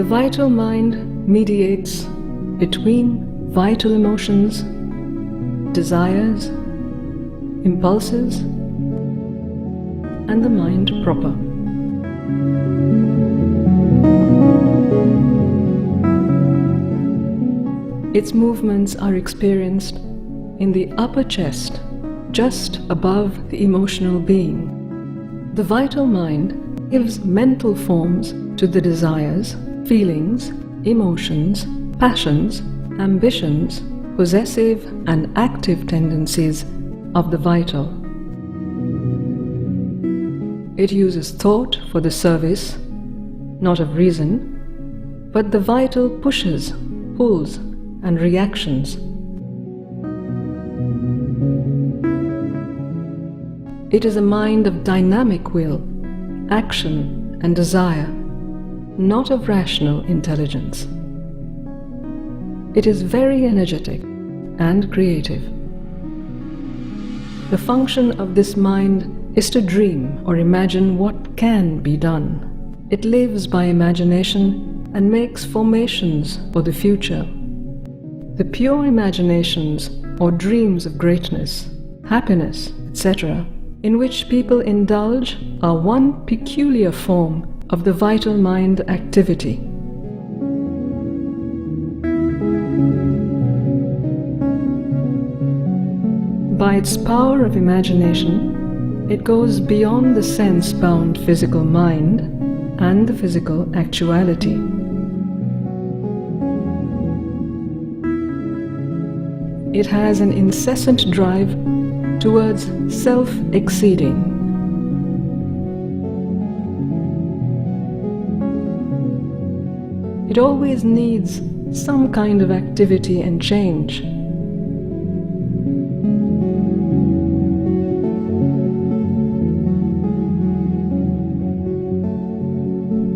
The vital mind mediates between vital emotions, desires, impulses, and the mind proper. Its movements are experienced in the upper chest, just above the emotional being. The vital mind gives mental forms to the desires, feelings, emotions, passions, ambitions, possessive and active tendencies of the vital. It uses thought for the service, not of reason, but the vital pushes, pulls, and reactions. It is a mind of dynamic will, action, and desire, not of rational intelligence. It is very energetic and creative. The function of this mind is to dream or imagine what can be done. It lives by imagination and makes formations for the future. The pure imaginations or dreams of greatness, happiness, etc., in which people indulge are one peculiar form of the vital mind activity. By its power of imagination, it goes beyond the sense-bound physical mind and the physical actuality. It has an incessant drive towards self-exceeding. It always needs some kind of activity and change.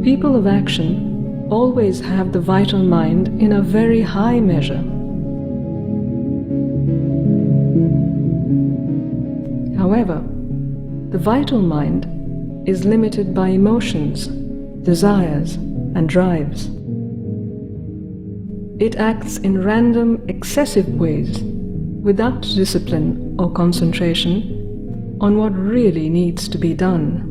People of action always have the vital mind in a very high measure. However, the vital mind is limited by emotions, desires, and drives. It acts in random, excessive ways, without discipline or concentration on what really needs to be done.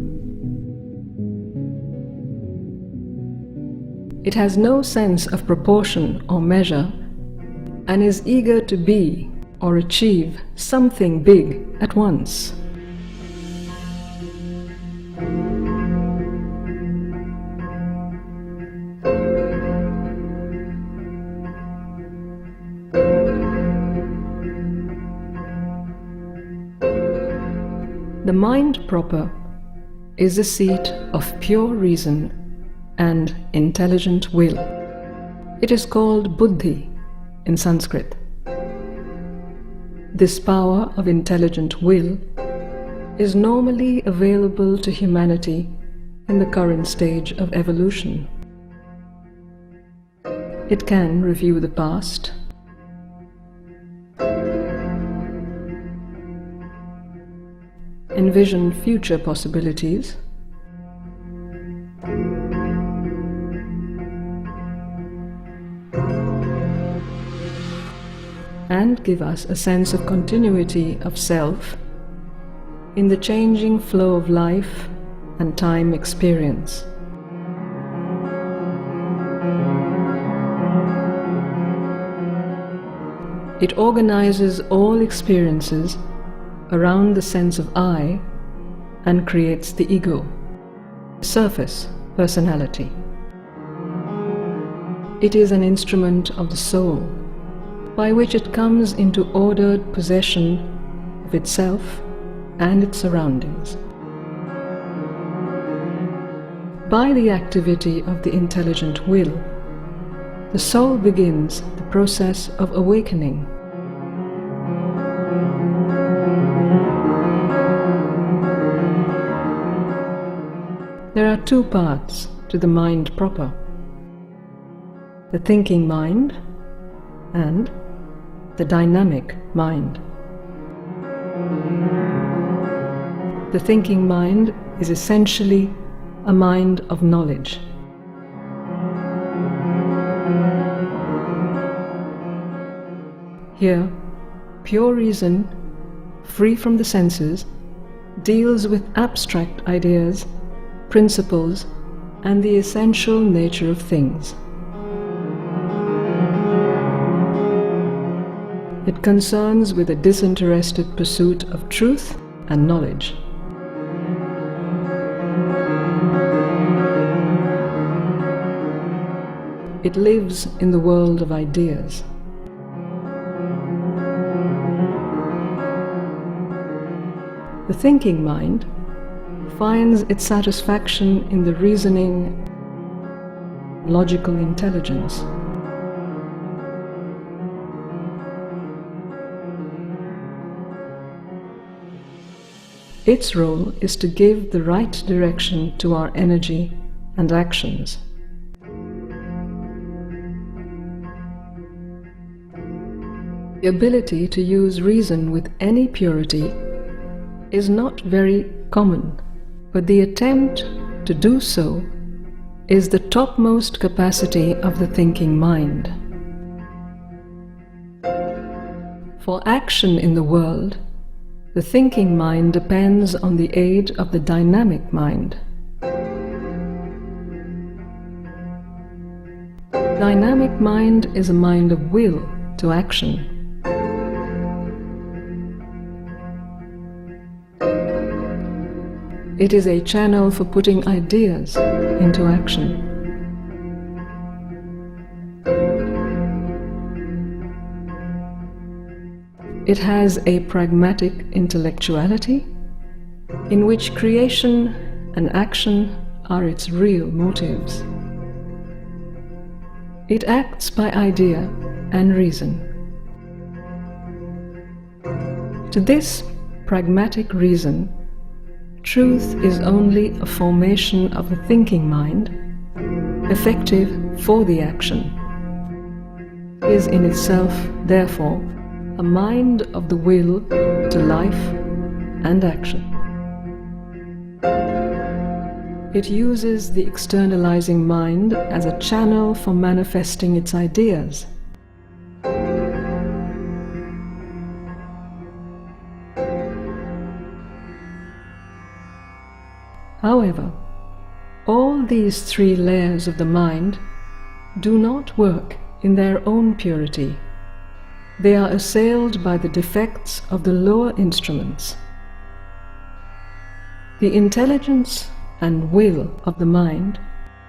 It has no sense of proportion or measure and is eager to be or achieve something big at once. The mind proper is the seat of pure reason and intelligent will. It is called Buddhi in Sanskrit. This power of intelligent will is normally available to humanity in the current stage of evolution. It can review the past, envision future possibilities, and give us a sense of continuity of self in the changing flow of life and time experience. It organizes all experiences around the sense of I and creates the ego, surface personality. It is an instrument of the soul, by which it comes into ordered possession of itself and its surroundings. By the activity of the intelligent will, the soul begins the process of awakening. There are two parts to the mind proper: the thinking mind and the dynamic mind. The thinking mind is essentially a mind of knowledge. Here, pure reason, free from the senses, deals with abstract ideas, principles, and the essential nature of things. It concerns with a disinterested pursuit of truth and knowledge. It lives in the world of ideas. The thinking mind finds its satisfaction in the reasoning, logical intelligence. Its role is to give the right direction to our energy and actions. The ability to use reason with any purity is not very common, but the attempt to do so is the topmost capacity of the thinking mind. For action in the world, the thinking mind depends on the aid of the dynamic mind. Dynamic mind is a mind of will to action. It is a channel for putting ideas into action. It has a pragmatic intellectuality in which creation and action are its real motives. It acts by idea and reason. To this pragmatic reason, truth is only a formation of the thinking mind, effective for the action. It is in itself, therefore, a mind of the will to life and action. It uses the externalizing mind as a channel for manifesting its ideas. However, all these three layers of the mind do not work in their own purity. They are assailed by the defects of the lower instruments. The intelligence and will of the mind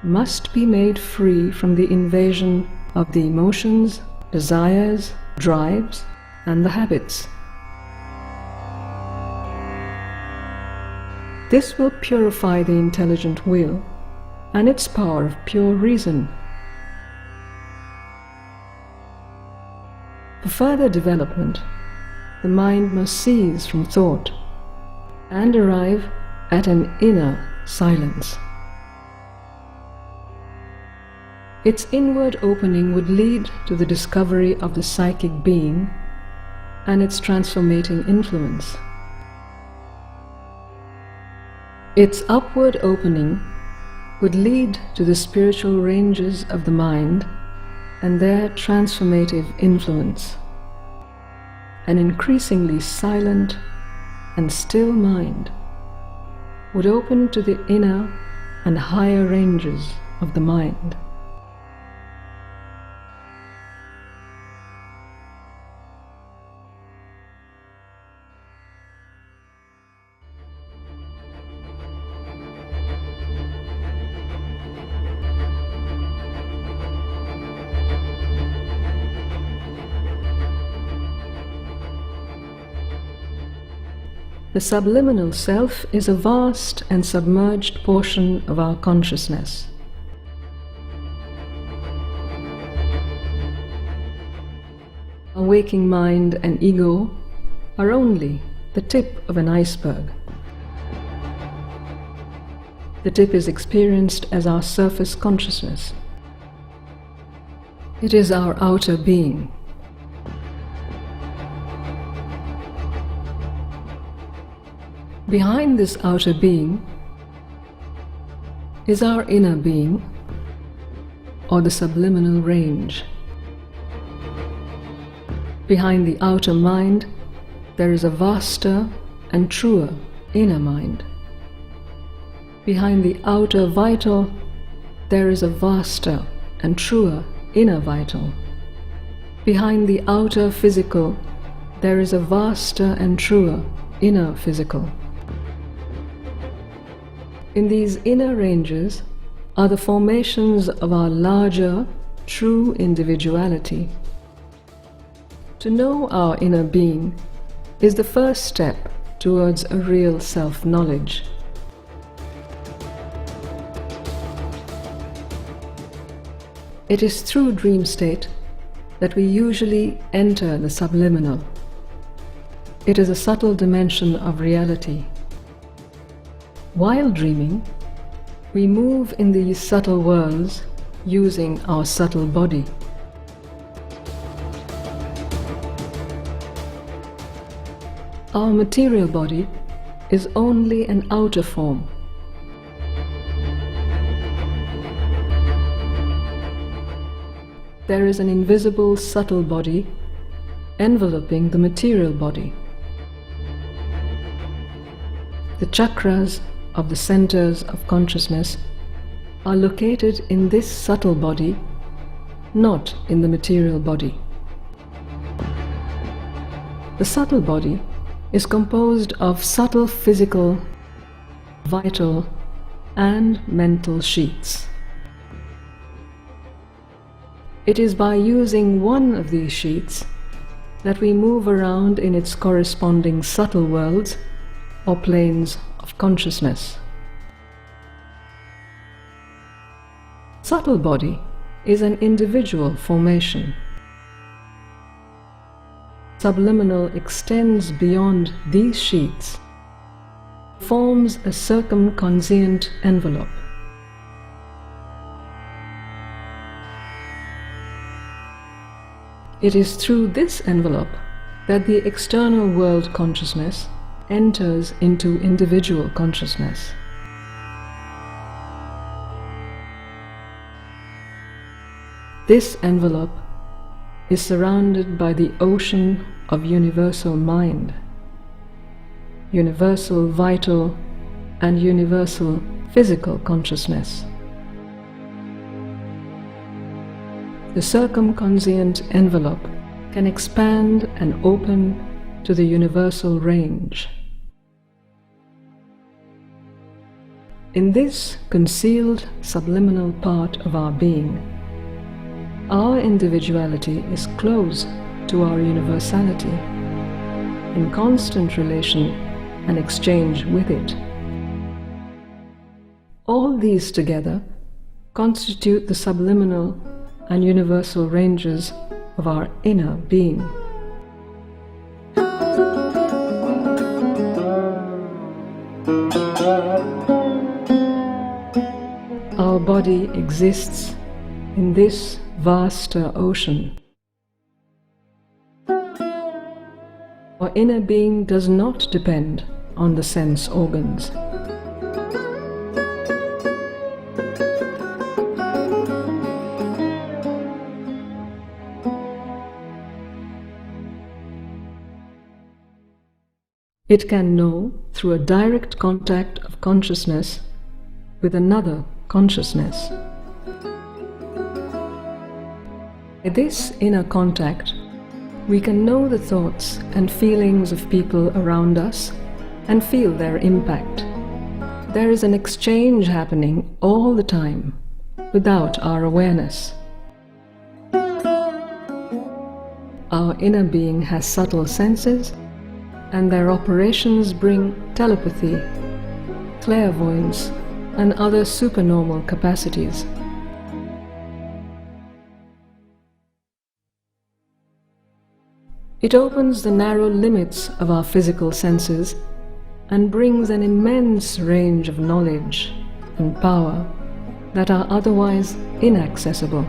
must be made free from the invasion of the emotions, desires, drives, and the habits. This will purify the intelligent will and its power of pure reason. For further development, the mind must cease from thought and arrive at an inner silence. Its inward opening would lead to the discovery of the psychic being and its transformating influence. Its upward opening would lead to the spiritual ranges of the mind and their transformative influence. An increasingly silent and still mind would open to the inner and higher ranges of the mind. The subliminal self is a vast and submerged portion of our consciousness. Our waking mind and ego are only the tip of an iceberg. The tip is experienced as our surface consciousness. It is our outer being. Behind this outer being is our inner being, or the subliminal range. Behind the outer mind, there is a vaster and truer inner mind. Behind the outer vital, there is a vaster and truer inner vital. Behind the outer physical, there is a vaster and truer inner physical. In these inner ranges are the formations of our larger, true individuality. To know our inner being is the first step towards a real self-knowledge. It is through dream state that we usually enter the subliminal. It is a subtle dimension of reality. While dreaming, we move in these subtle worlds using our subtle body. Our material body is only an outer form. There is an invisible subtle body enveloping the material body. The chakras of the centers of consciousness are located in this subtle body, not in the material body. The subtle body is composed of subtle physical, vital, and mental sheets. It is by using one of these sheets that we move around in its corresponding subtle worlds or planes of consciousness. Subtle body is an individual formation. Subliminal extends beyond these sheets, forms a circumconscient envelope. It is through this envelope that the external world consciousness enters into individual consciousness. This envelope is surrounded by the ocean of universal mind, universal vital and universal physical consciousness. The circumconscient envelope can expand and open to the universal range. In this concealed subliminal part of our being, our individuality is close to our universality, in constant relation and exchange with it. All these together constitute the subliminal and universal ranges of our inner being. Our body exists in this vaster ocean. Our inner being does not depend on the sense organs. It can know through a direct contact of consciousness with another consciousness. By this inner contact, we can know the thoughts and feelings of people around us and feel their impact. There is an exchange happening all the time without our awareness. Our inner being has subtle senses, and their operations bring telepathy, clairvoyance, and other supernormal capacities. It opens the narrow limits of our physical senses and brings an immense range of knowledge and power that are otherwise inaccessible.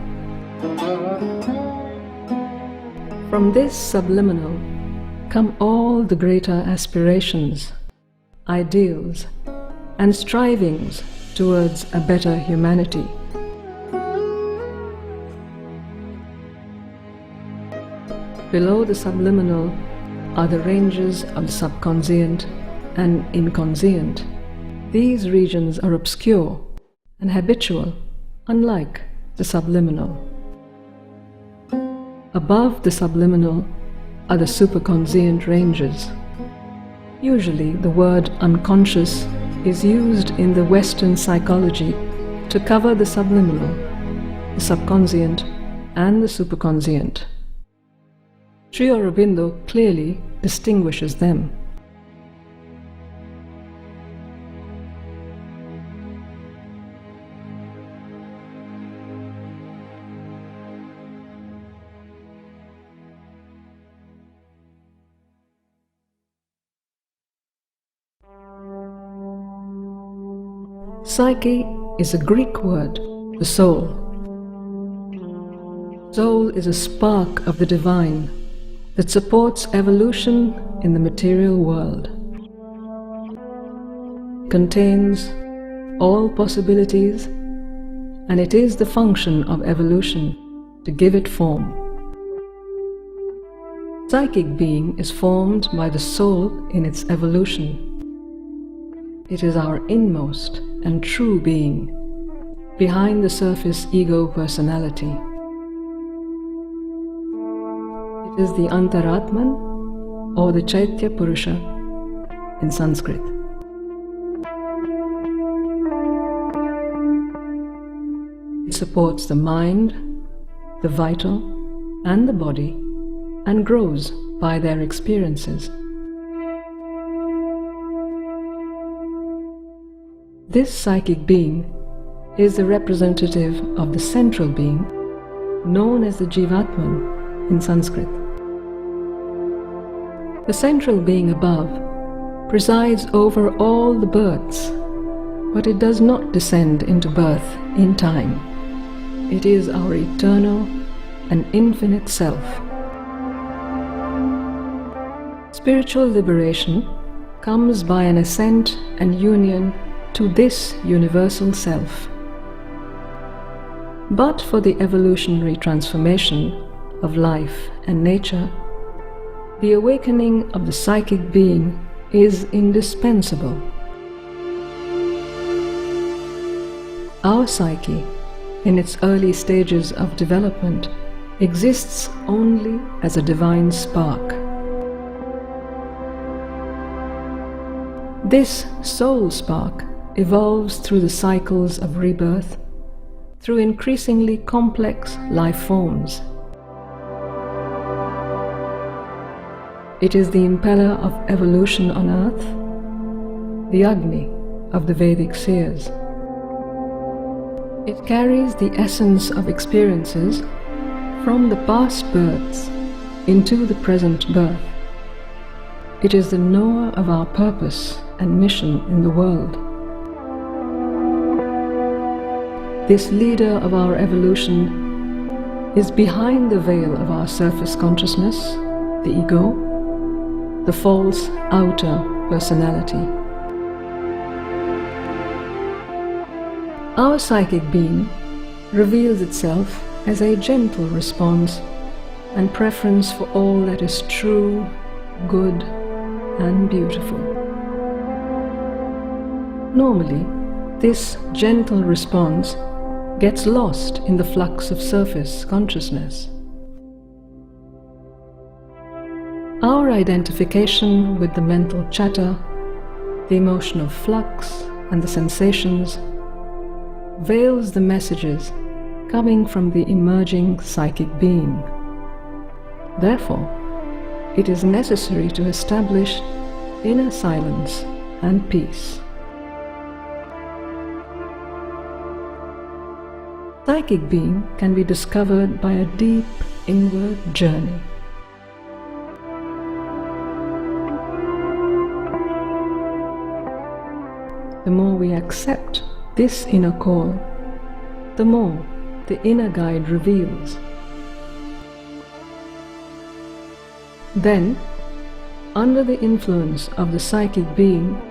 From this subliminal come all the greater aspirations, ideals, and strivings towards a better humanity. Below the subliminal are the ranges of the subconscient and inconscient. These regions are obscure and habitual, unlike the subliminal. Above the subliminal are the superconscient ranges. Usually the word unconscious is used in the Western psychology to cover the subliminal, the subconscient, and the superconscient. Sri Aurobindo clearly distinguishes them. Psyche is a Greek word, the soul. Soul is a spark of the divine that supports evolution in the material world. It contains all possibilities, and it is the function of evolution to give it form. Psychic being is formed by the soul in its evolution. It is our inmost and true being, behind the surface ego personality. It is the Antaratman or the Chaitya Purusha in Sanskrit. It supports the mind, the vital, and the body, and grows by their experiences. This psychic being is the representative of the central being, known as the Jivatman in Sanskrit. The central being above presides over all the births, but it does not descend into birth in time. It is our eternal and infinite self. Spiritual liberation comes by an ascent and union to this universal self. But for the evolutionary transformation of life and nature, the awakening of the psychic being is indispensable. Our psyche, in its early stages of development, exists only as a divine spark. This soul spark evolves through the cycles of rebirth, through increasingly complex life forms. It is the impeller of evolution on earth, the Agni of the Vedic seers. It carries the essence of experiences from the past births into the present birth. It is the knower of our purpose and mission in the world. This leader of our evolution is behind the veil of our surface consciousness, the ego, the false outer personality. Our psychic being reveals itself as a gentle response and preference for all that is true, good, and beautiful. Normally, this gentle response gets lost in the flux of surface consciousness. Our identification with the mental chatter, the emotional flux, and the sensations veils the messages coming from the emerging psychic being. Therefore, it is necessary to establish inner silence and peace. Psychic being can be discovered by a deep inward journey. The more we accept this inner call, the more the inner guide reveals. Then, under the influence of the psychic being,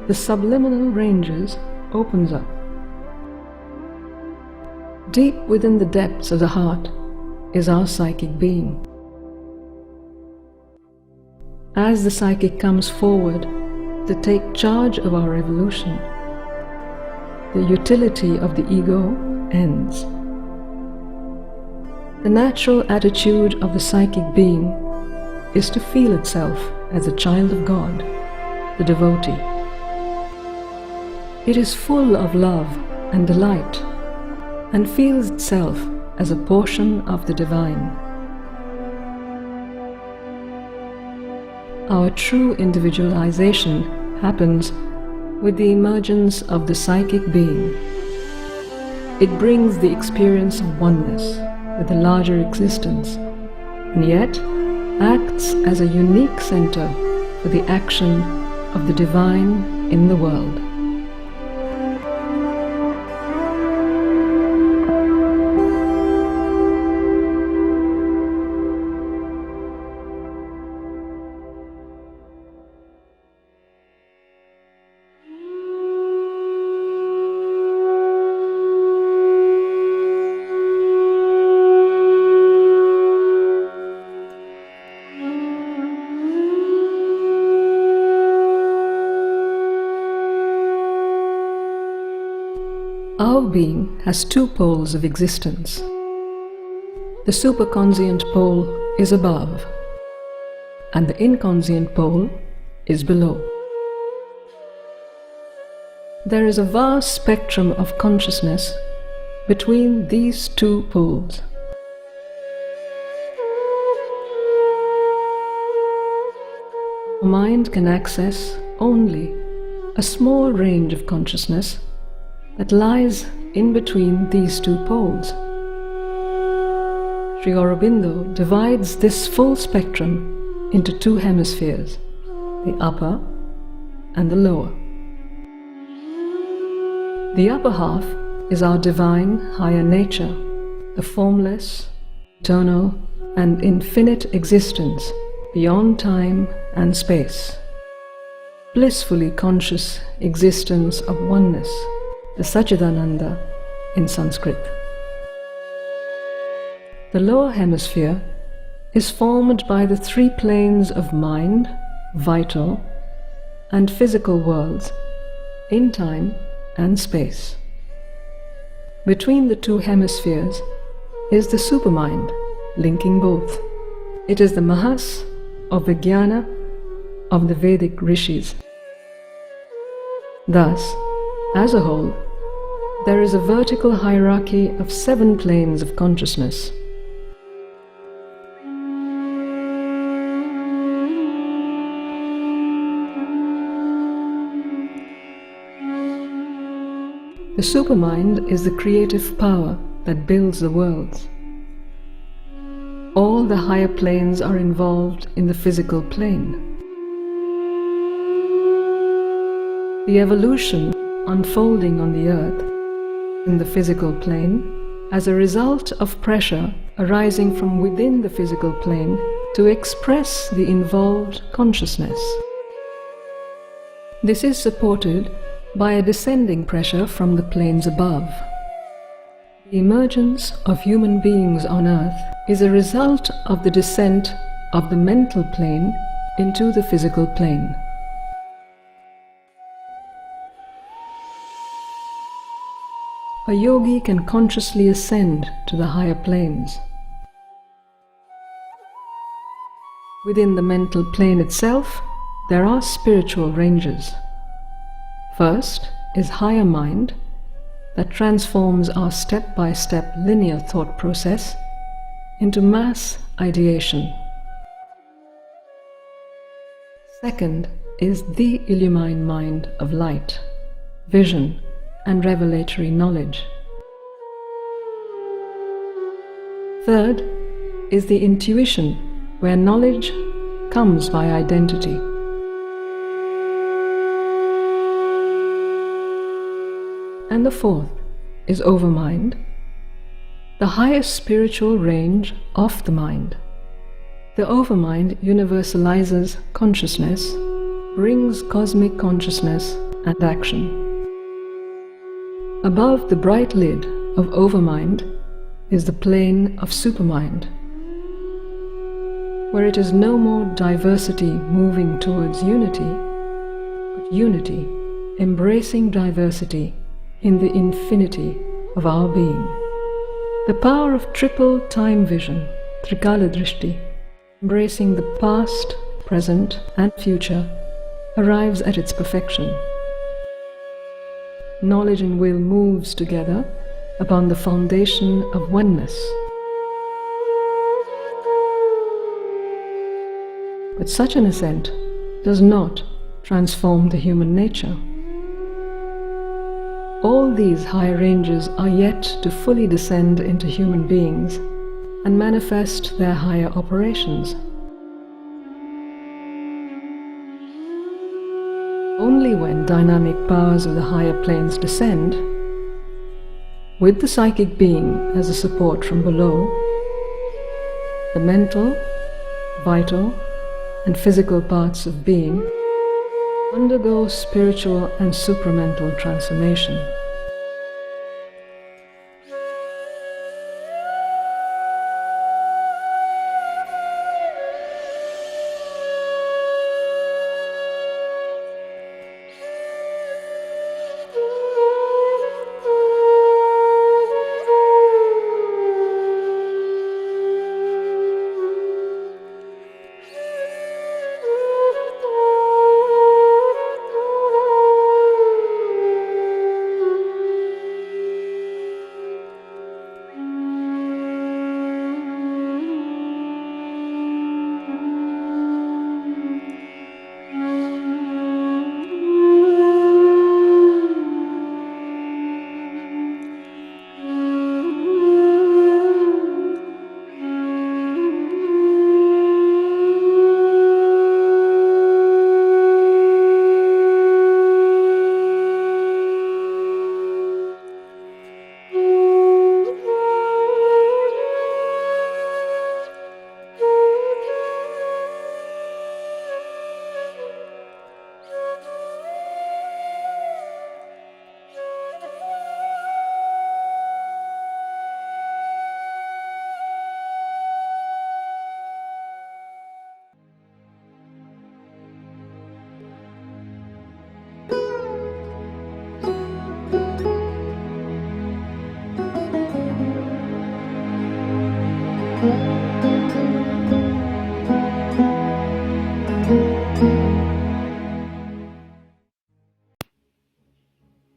the subliminal ranges opens up. Deep within the depths of the heart is our psychic being. as the psychic comes forward to take charge of our evolution, the utility of the ego ends. The natural attitude of the psychic being is to feel itself as a child of God, the devotee. It is full of love and delight and feels itself as a portion of the divine. Our true individualization happens with the emergence of the psychic being. It brings the experience of oneness with a larger existence, and yet acts as a unique center for the action of the divine in the world. Our being has two poles of existence. The superconscient pole is above, and the inconscient pole is below. There is a vast spectrum of consciousness between these two poles. Our mind can access only a small range of consciousness that lies in between these two poles. Sri Aurobindo divides this full spectrum into two hemispheres, the upper and the lower. The upper half is our divine higher nature, the formless, eternal, and infinite existence beyond time and space, blissfully conscious existence of oneness, the Satchidananda in Sanskrit. The lower hemisphere is formed by the three planes of mind, vital, and physical worlds in time and space. Between the two hemispheres is the supermind, linking both. It is the Mahas of Vijnana of the Vedic rishis. Thus, as a whole, there is a vertical hierarchy of 7 planes of consciousness. The supermind is the creative power that builds the worlds. All the higher planes are involved in the physical plane. The evolution unfolding on the earth in the physical plane as a result of pressure arising from within the physical plane to express the involved consciousness. This is supported by a descending pressure from the planes above. The emergence of human beings on earth is a result of the descent of the mental plane into the physical plane. A yogi can consciously ascend to the higher planes. Within the mental plane itself, there are spiritual ranges. First is higher mind that transforms our step-by-step linear thought process into mass ideation. Second is the illumined mind of light, vision, and revelatory knowledge. Third is the intuition, where knowledge comes by identity. And the fourth is overmind, the highest spiritual range of the mind. The overmind universalizes consciousness, brings cosmic consciousness and action. Above the bright lid of overmind is the plane of supermind. where it is no more diversity moving towards unity, but unity embracing diversity in the infinity of our being. The power of triple time vision, Trikala Drishti, embracing the past, present and future, arrives at its perfection. Knowledge and will moves together upon the foundation of oneness. But such an ascent does not transform the human nature. All these higher ranges are yet to fully descend into human beings and manifest their higher operations. Only when dynamic powers of the higher planes descend, with the psychic being as a support from below, the mental, vital, and physical parts of being undergo spiritual and supramental transformation.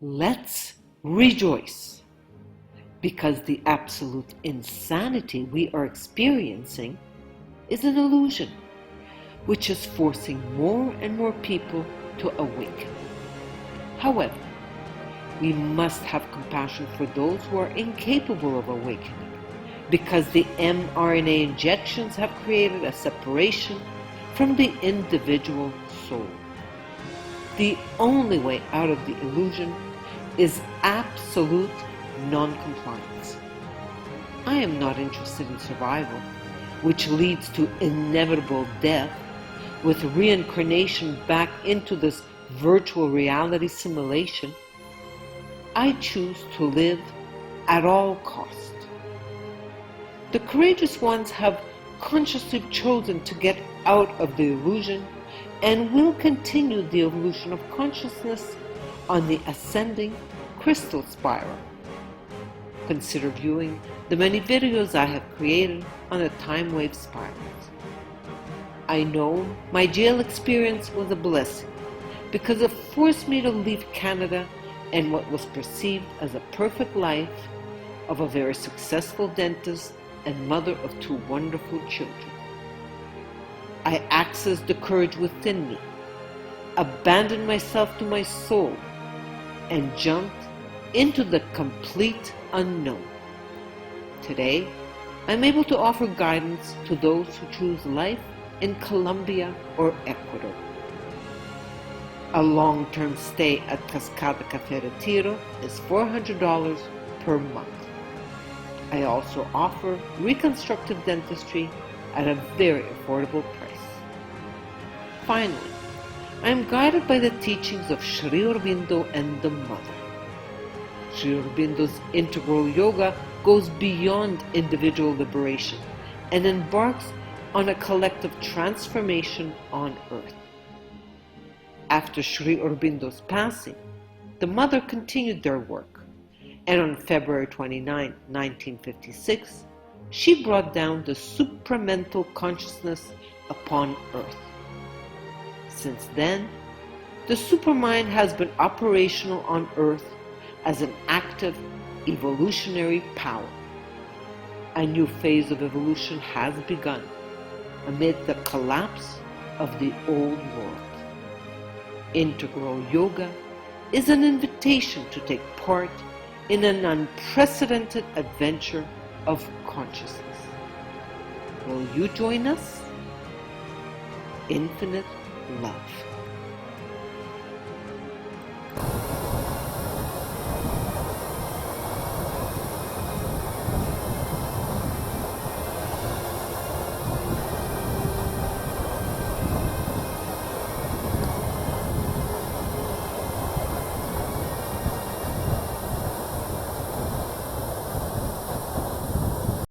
Let's rejoice, because the absolute insanity we are experiencing is an illusion, which is forcing more and more people to awaken. However, we must have compassion for those who are incapable of awakening, because the mRNA injections have created a separation from the individual soul. The only way out of the illusion is absolute non-compliance. I am not interested in survival, which leads to inevitable death with reincarnation back into this virtual reality simulation. I choose to live at all cost. The courageous ones have consciously chosen to get out of the illusion and will continue the evolution of consciousness on the ascending crystal spiral. Consider viewing the many videos I have created on the time wave spirals. I know my jail experience was a blessing because it forced me to leave Canada and what was perceived as a perfect life of a very successful dentist and mother of 2 wonderful children. I accessed the courage within me, abandoned myself to my soul, and jumped into the complete unknown. Today, I'm able to offer guidance to those who choose life in Colombia or Ecuador. A long-term stay at Cascada Café Retiro is $400 per month. I also offer reconstructive dentistry at a very affordable price. Finally, I am guided by the teachings of Sri Aurobindo and the Mother. Sri Aurobindo's integral yoga goes beyond individual liberation and embarks on a collective transformation on earth. After Sri Aurobindo's passing, the mother continued their work, and on February 29, 1956, she brought down the supramental consciousness upon earth. Since then, the supermind has been operational on earth as an active evolutionary power. A new phase of evolution has begun amid the collapse of the old world. Integral yoga is an invitation to take part in an unprecedented adventure of consciousness. Will you join us? Infinite love.